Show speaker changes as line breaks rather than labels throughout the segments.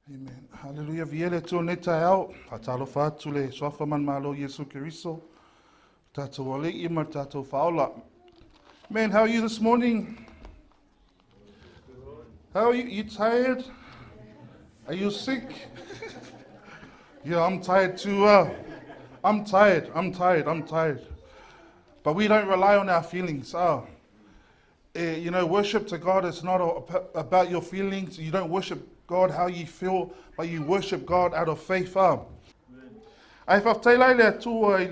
Amen. Hallelujah. Viele tō neta au. Hatalo whātu le soafa man malo Yesu Keriso. Tātou wale I ma tātou faauta. Man, how are you this morning? How are you? You tired? Are you sick? Yeah, I'm tired too. I'm tired. But we don't rely on our feelings. Worship to God is not about your feelings. You don't worship God how you feel, but you worship God out of faith. Ai whaftailai lea tuai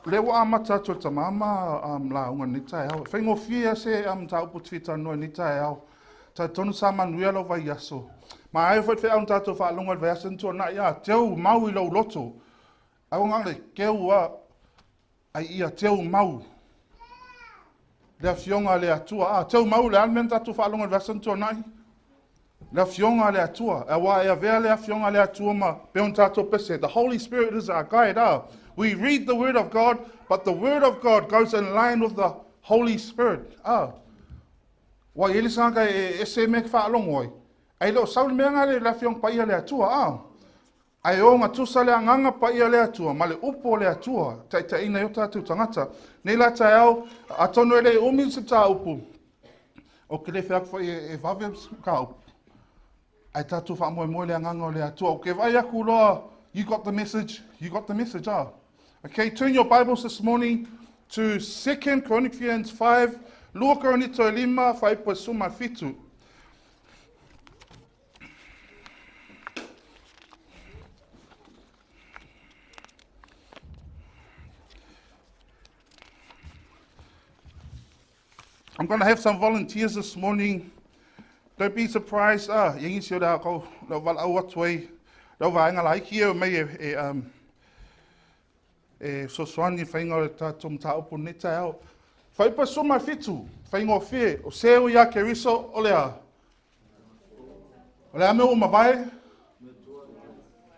le wa amata to tamama la unga nitai au. Whaingo fia se ta upu twita noa nitai au. Ta tonu sa manuia lo vai aso. Ma ai whai whai tato whaalunga vai aso ntua na ia teu mau I lau loto. Au ngale keu ai ia teu mau. Lea fionga le atua. Teu mau le almen tato whaalunga vai aso ntua nai. Lea fionga le atua. Awa ea vea lea fionga le atua ma peon tato pese. The Holy Spirit is our guide. We read the Word of God, but the Word of God goes in line with the Holy Spirit. Wa ili sanga se me whaalongoi. Ai lo saul meanga le fiong pa ia le atua. Ai o ngā tusa le anganga pa ia le atua, ma le upo le atua, ta ina yo tātou tangata. Nei la tai au, atono ele umi se tā upu. O ke le whiak whai e vavebs ka upu. Ai tātou whaamoe le anganga o le atua. O ke vai aku loa, you got the message, Okay, turn your Bibles this morning to 2 Corinthians 5, Lua Korinito 5, Faipasuma Fitu. I'm going to have some volunteers this morning. Don't be surprised. Yengi sio da ko da wal au tuai. Da wa nga lai kia me so swani whainga ta tum ta upu neta au. Whaipa suma fitu, whainga o whi, o seo ia Keriso, o lea. O lea me o mavae,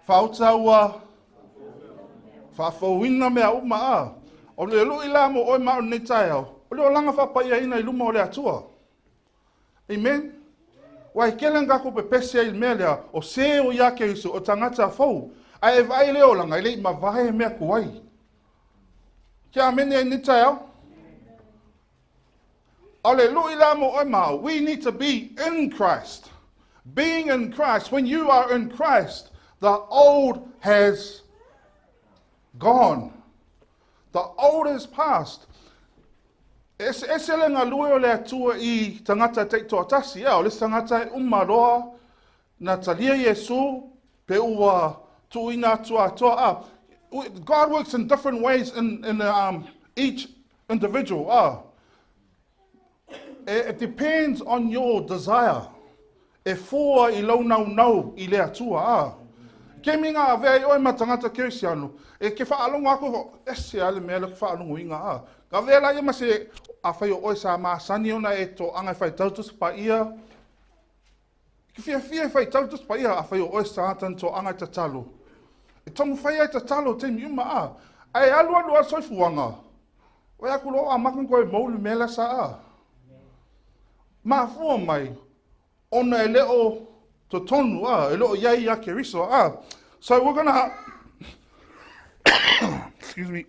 faauta ua, faafouina mea uma O lea lu ila mo oi mao neta au. O lea o langa whapaia ina I luma o lea tua. Amen. Wai kelenga ko pepese I mea lea, o seo ia Keriso, o tangata fau. Ai vai leo langa, I mavae mea kuai. Kia mene ni tau. Alleluia, we need to be in Christ. Being in Christ, when you are in Christ, the old has gone. The old is past. Ese le ngā lue o le atua I tangata te toa tasi, o le tangata I umaroa na talia Yesu pe ua tuina toa. God works in different ways in each individual. It depends on your desire. E fua I lau nau I le atua. Ke minga avea I oi matangata kerisiano. E ke whaalongo ako, ese ale mea le whaalongo inga. Ka vea la ima se awhai o oi sa maasani ona e to angai whai tautus pa ia. Ke fia whai tautus pa ia awhai o oi sa atan to angai tatalo. E tongu whai ai tatalo te miuma Ai alu a soifuanga. Oi aku loa a makan koe maulu mela sa Ma fua mai. Ona e leo to tonu e leo iai a Keriso So we're gonna excuse me.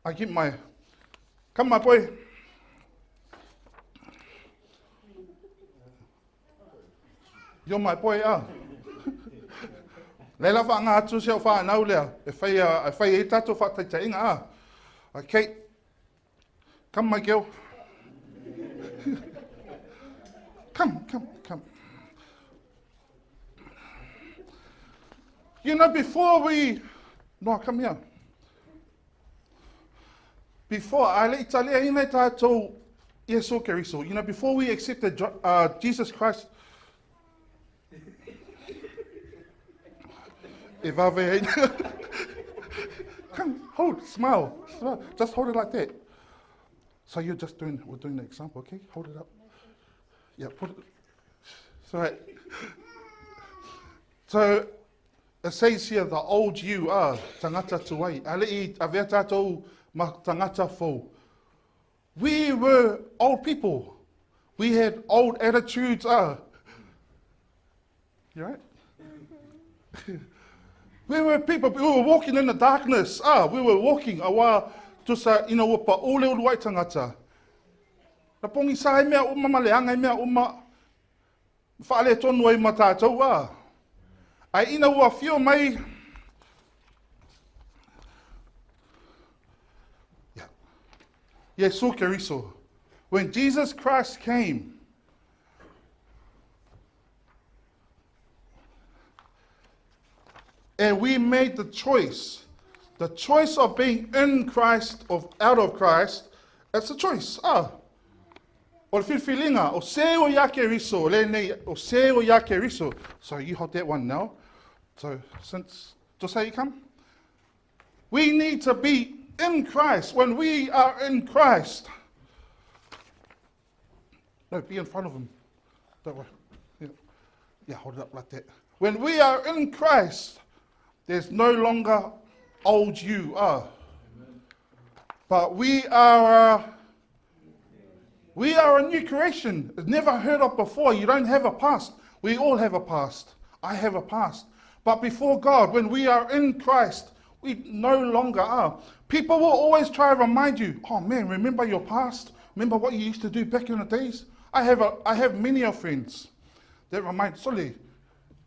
I keep come my boy. You're my boy Leila wha ngā atu seo wha nau lea. E whai e tato wha taita inga Okay. Come my girl. Come. You know, before we... No, come here. Before, I let Italia in tato Yesu Keriso. You know, before we accepted Jesus Christ... Come, smile. Just hold it like that. So we're doing the example, okay? Hold it up. Yeah, put it. So it says here, the old you tangata tuai. Alei avea tātou ma tangata fo. We were old people. We had old attitudes. You right? We were walking in the darkness. We were walking awa to sa ina wapa ole uluai tangata. Na pongi sa mea uma maleanga mea uma whaale tonu ai matātou Ai ina ua whio mai. Yesu Keriso. When Jesus Christ came, and we made the choice of being in Christ, of out of Christ, that's a choice. O whiwhilinga, o se o ia Keriso, lenei, o se o ia Keriso. So you hold that one now. So since Tusi come, we need to be in Christ. When we are in Christ, no, be in front of him. That way. Yeah, hold it up like that. When we are in Christ, there's no longer old you, but we are a new creation. It's never heard of before. You don't have a past. We all have a past. I have a past. But before God, when we are in Christ, we no longer are. People will always try to remind you, oh man, remember your past? Remember what you used to do back in the days? I have many of friends that remind, Soli,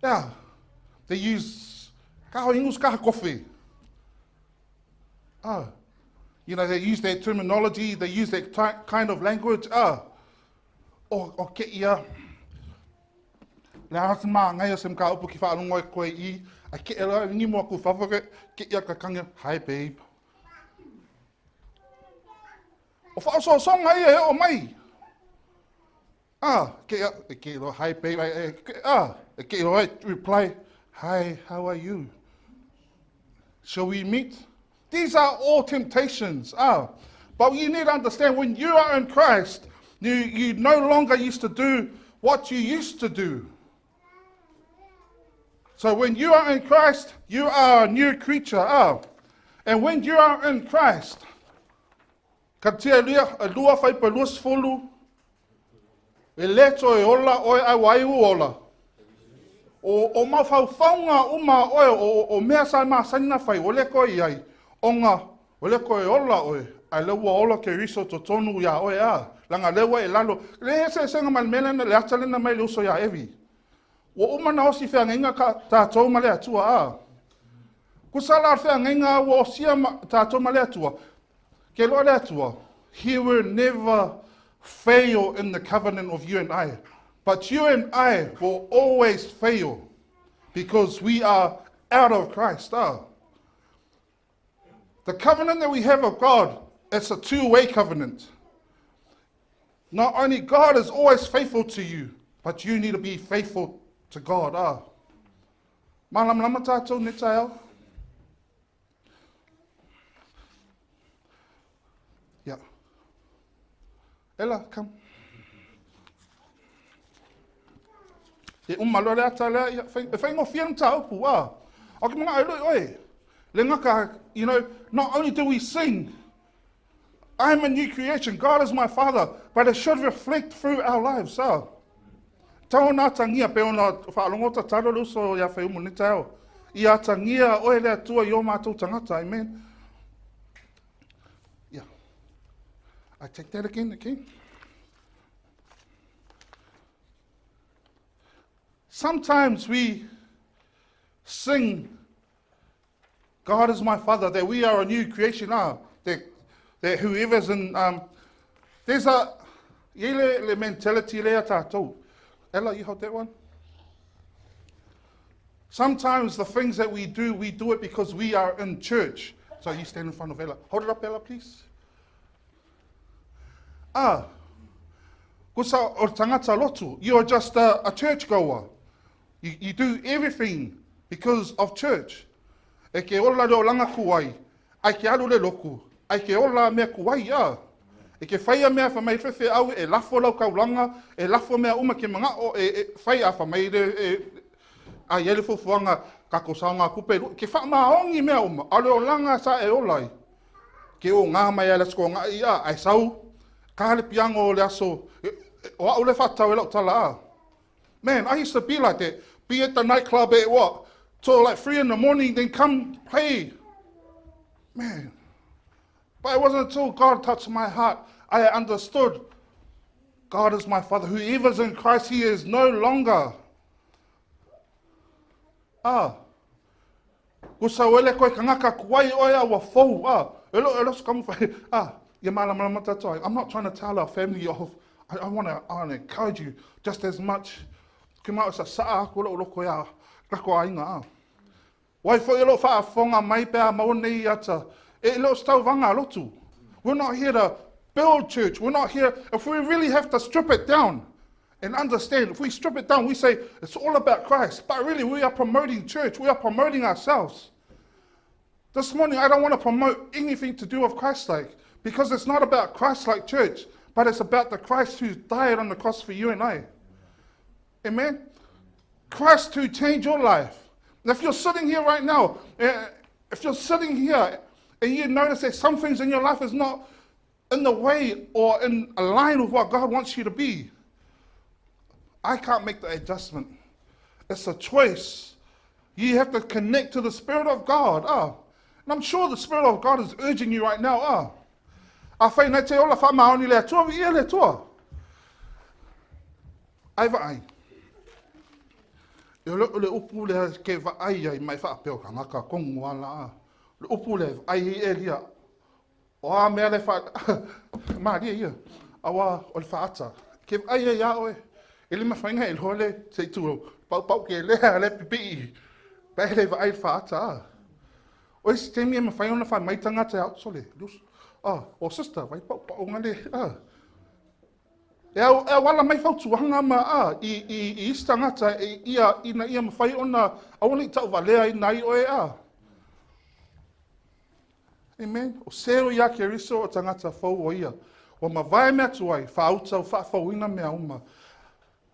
yeah, they use kaho ingus kaha kofi. You know, they use that terminology, they use that kind of language. O ke ia, le hasima ngai asem ka upu ki whaalongo e koe I, a ke ela ni mo aku whawhake, ke ia ka kanga, hi babe. O whaaso songa ia o mai. Ke ilo, hi babe, ke ilo, reply, hi, how are you? Shall we meet? These are all temptations. But you need to understand, when you are in Christ, you no longer used to do what you used to do. So when you are in Christ, you are a new creature. And when you are in Christ, ka tia lia, a lua whai pa luas folu, e leto e ola oe ai waiu ola. O mawhauwhaunga uma oe o mea sa maa sanina whai, o leko I ai. Onga, o leko e ola oe, ai lewa ola Keriso to tonu ia oe langa lewa e lalo. Le se senga malmena le atalena mai le uso ia evi. O uma na osi whea ngenga ka tātou male atua Kusala whea ngenga o osia tātou male atua. Ke loa le atua, he will never fail in the covenant of you and I. But you and I will always fail because we are out of Christ. The covenant that we have of God, it's a two-way covenant. Not only God is always faithful to you, but you need to be faithful to God. Malam lama tātou ne taeo. Yeah. Ella, come. E umalo le ata le whaingo whian ta upu O ki mga oi. Le ngaka, you know, not only do we sing, I'm a new creation, God is my Father, but it should reflect through our lives. Tau nā tangia pe ona whaalongota taro luso ia whaiumu ni tau. Ia tangia oe lea tua I o mātou tangata, amen. Yeah. I take that again. Sometimes we sing, God is my Father, that we are a new creation now, that whoever's in, there's a le mentality lea tātou. Ella, you hold that one? Sometimes the things that we do it because we are in church. So you stand in front of Ella. Hold it up, Ella, please. Kusa o tangata lotu, you are just a church goer. You do everything because of church. E ke ola reo langa kuai, ai ke alu le loku, ai ke ola mea kuai E ke whaia mea whamai whewhe au, e lafo lau kaulanga, e lafo mea uma ke mga o e whai a whamai a iele fufuanga kako saonga kupe. Ke wha maongi mea uma, ale o langa sa e olai. Ke o ngā mai a lesko ngā ia, ai sau, kahale piango o le aso, o au le whatau e lau tala Man, I used to be like that. be at the nightclub at what? Till like 3 in the morning, then come play. Man. But it wasn't until God touched my heart, I understood God is my Father. Whoever's in Christ, he is no longer. Kusawele koe kangaka kuai oia wa fou. Elo skamu fai. I'm not trying to tell our family off. I want to encourage you just as much. Kima sa saa ko lo ko ya kako ainga. Wai fo elo fa fonga mai pe mau nei ata. E lo stau vanga lotu. We're not here to build church. We're not here. If we really have to strip it down and understand, if we strip it down, we say it's all about Christ. But really, we are promoting church. We are promoting ourselves. This morning, I don't want to promote anything to do with ChristLike, because it's not about ChristLike church, but it's about the Christ who died on the cross for you and I. Amen? Christ who changed your life. And if you're sitting here right now, if you're sitting here and you notice that some things in your life is not in the way or in line with what God wants you to be, I can't make the adjustment. It's a choice. You have to connect to the Spirit of God. And I'm sure the Spirit of God is urging you right now. Afai nei te ola whamaoni le atua vi le tua. Ai vai. E le upu le ke vai ai mai whaapeo ka ngaka kongu ala. Le upu le ai Elia. O a mea le wha... Maria ia. Awa o le faauta. Ke ai ai aoe. E le mawhainga e hole te tu pau ke lea le pipi. Pai le vai faauta. O isi te mea mawhainga whai maitanga te outsole. O sister, vai pau ngale. E wala mai whautuanga ma i istangata ia mawhai ona awani tau valea i nai oe Amen. O sero ia Keriso o tangata fau o ia. O mavae mea tuai, faauta o faafouina mea uma.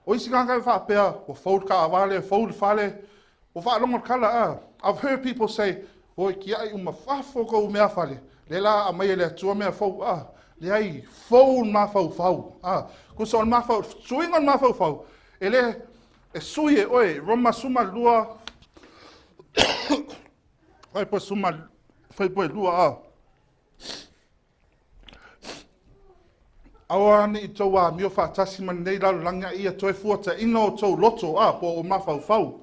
O isi kangai whaapea, o faud ka avale, faud fale, o whaalonga kala I've heard people say, o ki ai uma whafoko o mea fale. Lela a mai le atua mea fau le ai fau ma fau. Kusa on ma fau, suinga on ma fau. Ele e sui e oe, roma suma lua. Vai po suma fai po lua Awa ni I tau mio wha tasi man nei lau langa ia toi fuata ino o tau loto po o ma fau.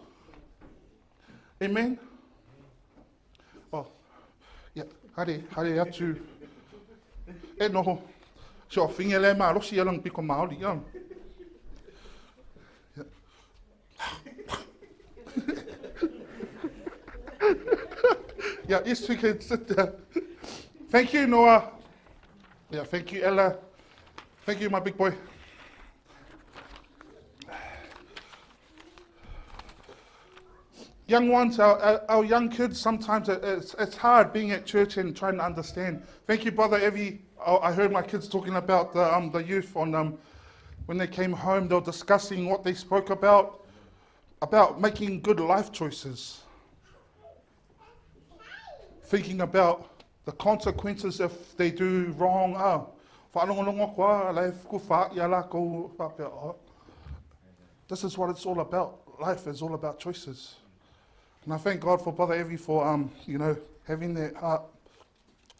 Amen. Hare atu. E noho. So whinge le maa rosi alang piko maoli. Yeah, yes, we can sit there. Thank you, Noah. Yeah, thank you, Ella. Thank you, my big boy. Young ones, our young kids, sometimes it's hard being at church and trying to understand. Thank you, Brother Evie. I heard my kids talking about the youth on when they came home. They were discussing what they spoke about making good life choices. Thinking about the consequences if they do wrong. This is what it's all about. Life is all about choices. And I thank God for Brother Evie for, having that heart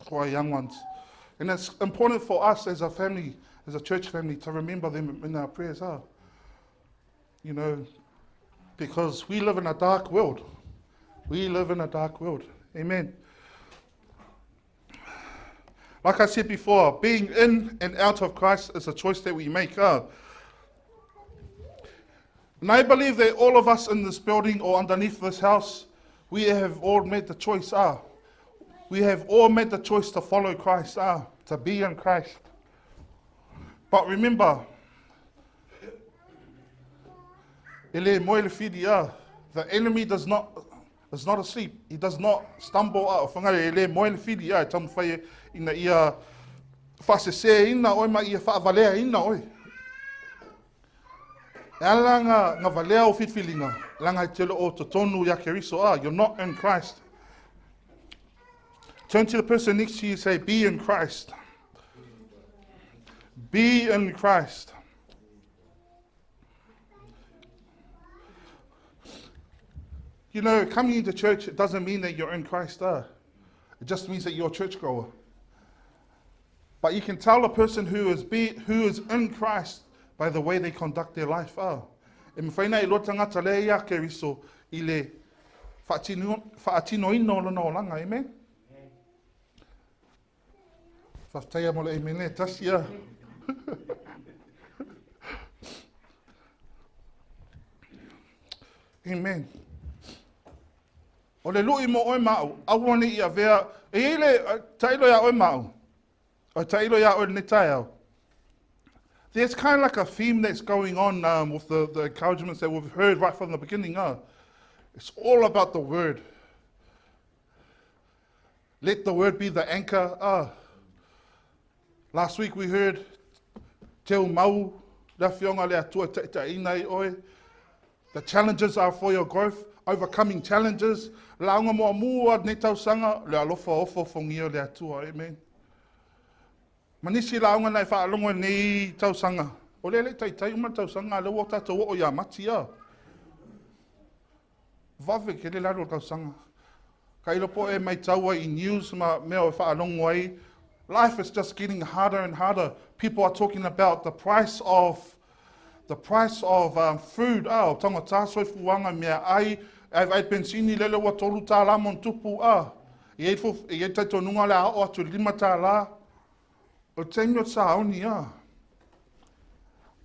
for our young ones. And it's important for us as a family, as a church family, to remember them in our prayers. Because we live in a dark world. We live in a dark world. Amen. Like I said before, being in and out of Christ is a choice that we make. And I believe that all of us in this building or underneath this house, we have all made the choice. We have all made the choice to follow Christ, to be in Christ. But remember, the enemy is not asleep. He does not stumble out. Ina ia whasese ina oi ma ia whaavalea ina oi. Ala nga valea o whitwhilinga, langa I telo o tonu ya Keriso, you're not in Christ. Turn to the person next to you and say, be in Christ. Be in Christ. You know, coming into church, it doesn't mean that you're in Christ. It just means that you're a churchgoer. But you can tell a person who is in Christ by the way they conduct their life. E mwhaina I lo tangata le ia Keriso I le whaatino ino lona o langa, amen? Whaftaia mo le amen le tasi a. Amen. O le lui mo oe mau, awone I a vea, e ile tailo ya oe mau, o tailo ya oe netai au. There's kind of like a theme that's going on with the encouragements that we've heard right from the beginning. It's all about the word. Let the word be the anchor. Last week we heard Te mau, la fionga le atua te inai oe. The challenges are for your growth, overcoming challenges. Launga moa mua ne tausanga, le alofa ofo fongio le atua, amen. Manisi launga nei whaalongo nei tausanga. O lele tai uma tausanga, le wata to o ya matia. Vave ke le laro tausanga. Kailo po e mai taua I news ma meo whaalongo ai. Life is just getting harder and harder. People are talking about the price of food. Tonga tāsoi fuanga mea ai pensini lele wa tolu tā la mon tupu. I e taito nunga le a o atu 5 tā la. O teimi o saoni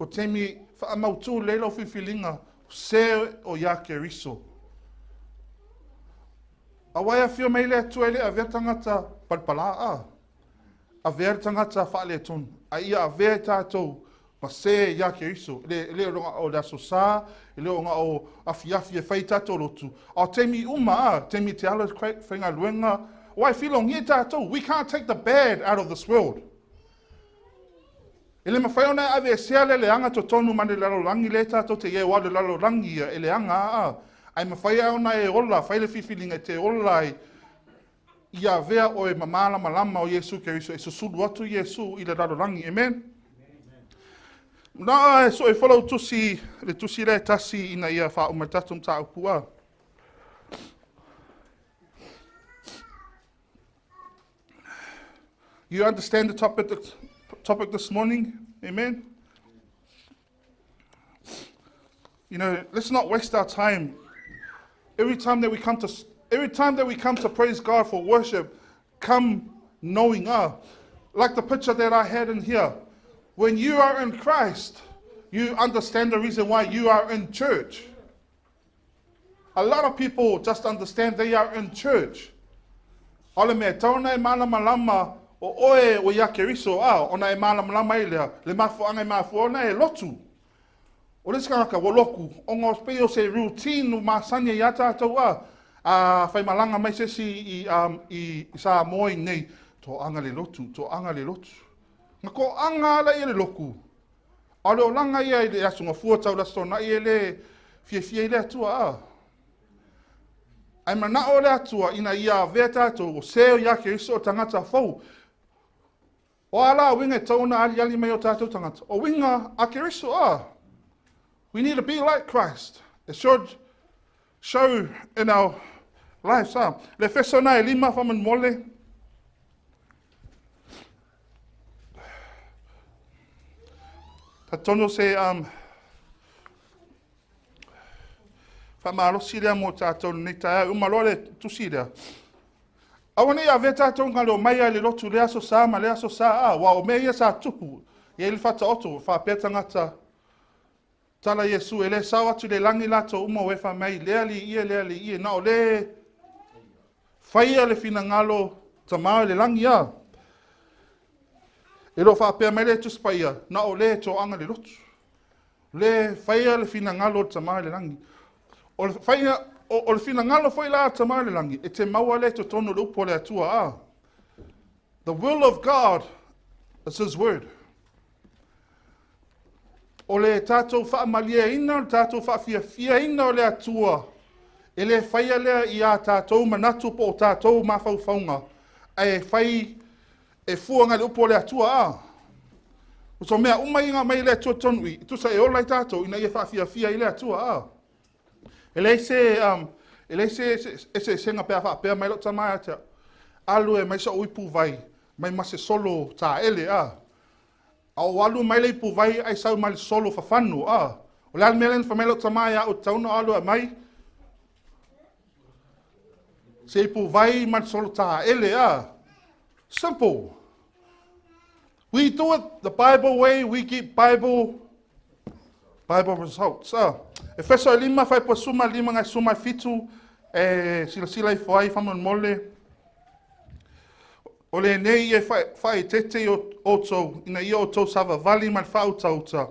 o teimi whaamautu leila o whiwhilinga se o ia Keriso. A waia whio mei lea tuele a vea tangata palpala a vea tangata whaale tonu. A ia a vea tātou ma se ia Keriso. Le ronga o la sosa, le ronga o afiafi e whai tātou lotu. A teimi uma teimi te ala whainga luenga. Wai whilong ie tātou. We can't take the bad out of this world. Ele mawhaiona ave sea le anga to tonu mane lalo rangi le tātou te ie wale lalo rangi ele anga Ai mawhaiona e ola, whaile whiwhilinga te ola ia vea o e mamala malama o Yesu Keriso e susulu atu Yesu I le lalo rangi, amen? Na so e whalau tusi le tasi ina ia faauta ta upua. You understand the topic this morning? Amen? You know, let's not waste our time. Every time that we come to praise God for worship, come knowing, like the picture that I had in here. When you are in Christ, you understand the reason why you are in church. A lot of people just understand they are in church. Ole me tauna e mana malama o oe o ia Keriso ona e mana malama ilea le mafuanga e mafuona e lotu. O le skaka woloku o ngos peo se routine o masanya ia tātou whai malanga mai se si I sa moi nei to anga le lotu. Nga ko anga la I le loku. Ale o langa ia I le asunga fuatau la stona I le fie le atua Ai mana o le atua ina ia vea tātou o seo ia Keriso o tangata fau. O ala winga tauna ali mai o tātou tangata. O winga a Keriso We need to be like Christ. It should show in our lives. Le fesona e 5 faman mole. Tatono se Faamalosi lea mo tātou nei tae umalole tusi lea. Awane ia vea tātou ngalo mai ai le lotu lea so sa ma lea so sa wa o mea ia sa tupu. Ia ili fata oto whapea tangata tala Yesu ele sawa tu le langi lato uma wefa mai leali ie na o le whaia le fina ngalo tamau le langi E lo whapea mai le tuspaia na o le to anga le lotu. Le whaia le fina ngalo tamau le langi. O le fina ngalo foi la tamau le langi. E te maua le to tono le upo le atua The will of God is His word. O le tātou whaamalia ina, tātou whaafia ina o le atua. E le whaia lea I a tātou manatu po o tātou mawhauwhaunga. E whai e fuanga le upo le atua O so mea umainga mai le atua tonui. Tu sa e olai tātou ina ia whaafia I le atua E le se E le se senga pea mai lo tamai atea. Alu e mai sa uipu vai, mai mase solo ta ele a. Au alu mai le ipu vai ai sau mai solo fafanu a. O le almelen fa mai lo tamai a o tauna alu e mai. Se ipu vai mai solo ta ele a. Simple. We do it the Bible way, we get Bible results. Efeso 5, fai po suma 5 ngai suma fitu, sila i fai faman mole. O le nei e fai tete o tau, ina ia o tau sava vali man faauta.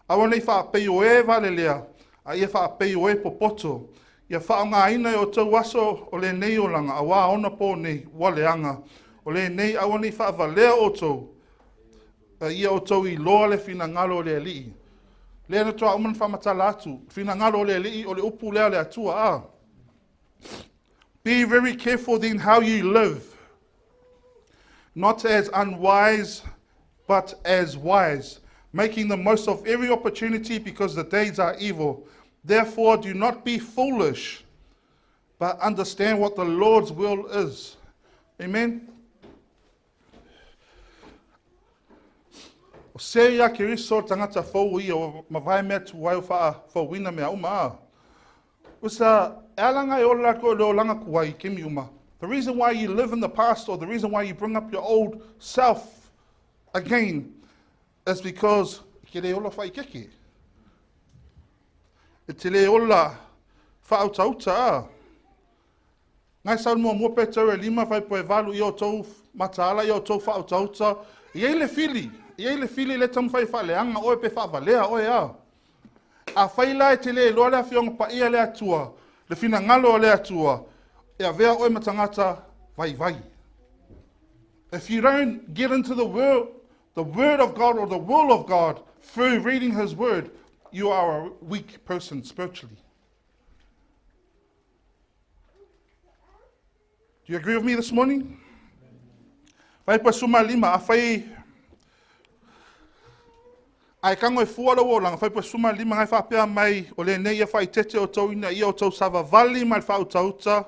Awa nei wha pei o e vale lea, a ia wha pei o e popoto. Ia wha ngā ina o tau waso o le nei o langa, a wā ona po nei wale anga. O le nei awa nei wha valea o tau, ia o tau i loa le fina ngalo o le alii. Lea na toa uman whamatala atu, fina ngalo o le alii o le upu lea le atua a. Be very careful then how you live. Not as unwise, but as wise, making the most of every opportunity because the days are evil. Therefore, do not be foolish, but understand what the Lord's will is. Amen. O se ia Keriso tangata faauta o mavae mea tuai o faafouina mea uma a. Usa alanga e ola ko le olanga kuai kemi uma. The reason why you live in the past or the reason why you bring up your old self again is because ke le ola fai keke. E te le ola faauta a. Ngai sau mua pe tau e 5 fai po e valu i o tau mataala i o tau faauta. Iei le fili le tamu fai whaleanga oe pe whavalea oe a. A whaila e te le loa lea fionga pa ia le atua, le fina ngalo le atua, e a vea oe matangata vai. If you don't get into the word of God or the will of God through reading His word, you are a weak person spiritually. Do you agree with me this morning? Vai pa suma 5, a whai ai kango e fuala o langa, fai pa suma 5 ngai whapea mai o le nei e whai tete o tau ina ia o tau sava vali mai faauta.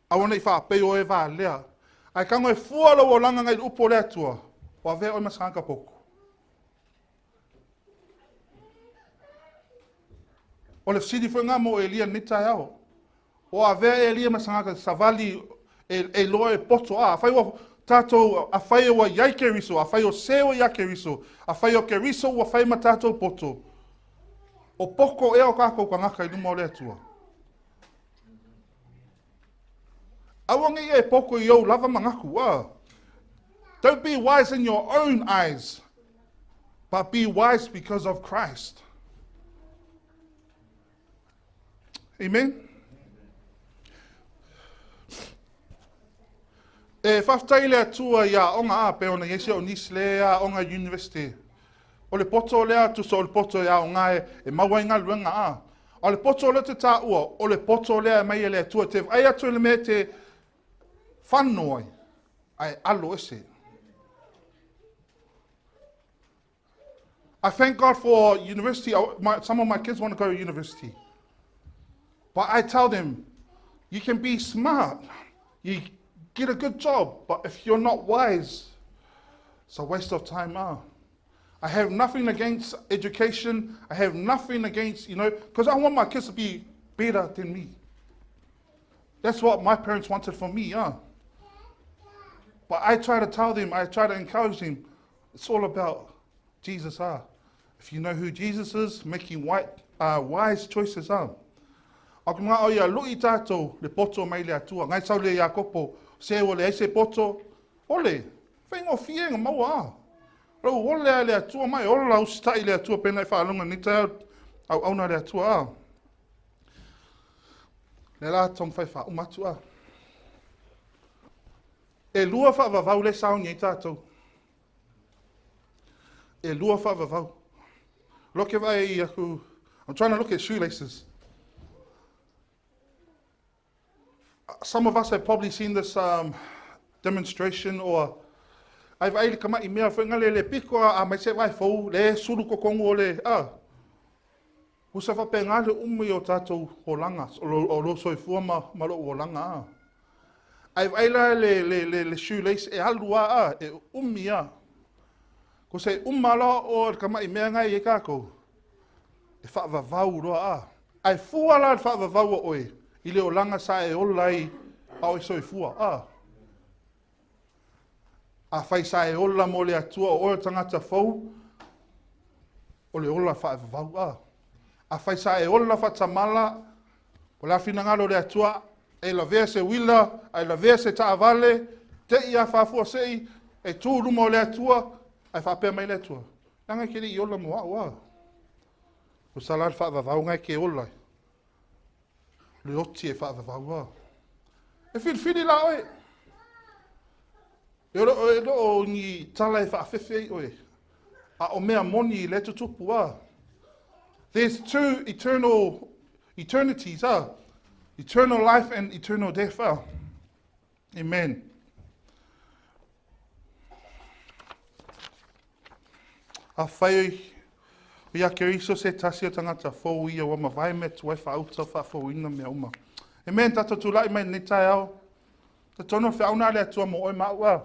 Awana i whapea o e wā lea. Ai kango e fuala o langa ngai upo lea tua, o a vea o masanga poko. O le sidi fwe ngā mo Elia nita yao. O a vea Elia masanga savali e loa e poto a. Fai wa tatou a whai o iai Keriso, a whai o seo ia Keriso, a whai o Keriso ua whai ma tatou poto. O poko e o kako ka ngaka I luma o lea tua. Awangi e poko I au lava mangaku a. Don't be wise in your own eyes, but be wise because of Christ. Amen. E whaftai lea tua ia onga a pe ona yese o nisi lea onga university. O le poto lea tu so o le poto ia onga e mawai ngā luenga a. O le poto lea te tā ua, o le poto lea mai e lea tua te ai atu le me te whanoi ai alo ese. I thank God for university. Some of my kids want to go to university. But I tell them, you can be smart. You get a good job, but if you're not wise, it's a waste of time. I have nothing against education. I have nothing against, because I want my kids to be better than me. That's what my parents wanted for me. But I try to tell them, I try to encourage them, it's all about Jesus. If you know who Jesus is, making wise choices. Ako mga o ia lui tātou le poto mai le atua. Ngai sau le ia kopo, se o le eise poto, ole, whaingo fienga maua. Rau ole le atua mai, ole lau stai le atua pena I whaalunga ni tau au auna le atua. Le la tong whai wha umatu. E lua wha vavau le saungi I tātou. E lua wha vavau. Look if I'm trying to look at shoelaces. Some of us have probably seen this demonstration or I've aile kama I mea whenga le piko a mai se vai fau le suru ko kongo le Usa whapengale umi o tātou holanga, o lo soifua ma lo holanga. Ai vaila le shoelace e alua a, e umi a. Ko se umala o kama I mea ngai e kako. E whaavavau roa a. Ai fuala e whaavavau o oe. I le olanga sa e olai au e soifua a. A whai sa e ola mo le atua o oe tangata fau. O le ola whaavavau a. A whai sa e ola whatamala. O la finangalo le atua. E la vea se wila. E la vea se taavale. Te ia whaafua sei. E tū ruma o le atua. Ai whaapea mai le atua. Nanga kere I ola mo a. O salad whaavavau ngai ke olai. Le oti e whaavavau a. E whiri la oe. E ro o ni tala e whaafefe oe. A o mea moni I le tutupu a. There's two eternities a. Eternal life and eternal death a. Amen. Afai ia Keriso se tasi o tagata fou ia wa mavae me tuai faauta faafouina mea uma. Amen, tato tulai mai nei tai au. Ta tono fauna le atua mo oi maua.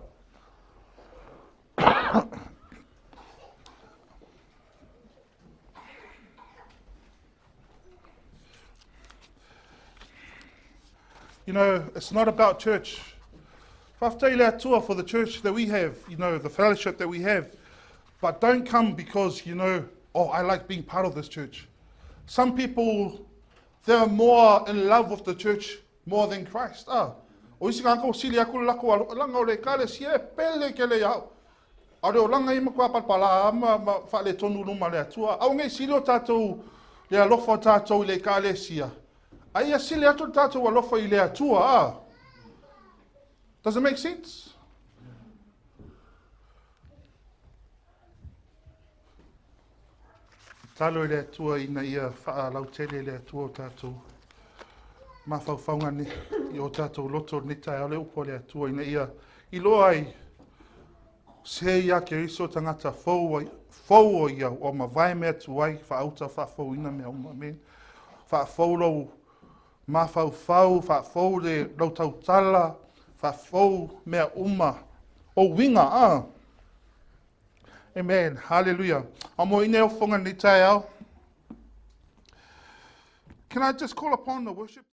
You know, it's not about church. Whaftai le atua for the church that we have, you know, the fellowship that we have. But don't come because, you know, oh, I like being part of this church. Some people, they're more in love with the church more than Christ. O isi kako sili aku lako langa o le kale sie pele ke le au. A reo langa ima kua palpala ama whale tonu luma le atua. Au ngai sili o tātou le alofa tātou le kale sia. Ai a sili atu tātou alofa I le atua. Does it make sense? Talo le atua ina ia wha lautele le atua o tātou. Ma whauwhaunga ni I o tātou loto ni tai au le upo le atua ina ia. I loa ai se ia Keriso tangata fou o ia o mavae mea tuai faauta faafouina mea uma. Amen. Faafou lau ma faufau, faafou le lau tautala, faafou mea uma. O winga a. Amen. Hallelujah. Amo ine o whonga ni tai au. Can I just call upon the worship?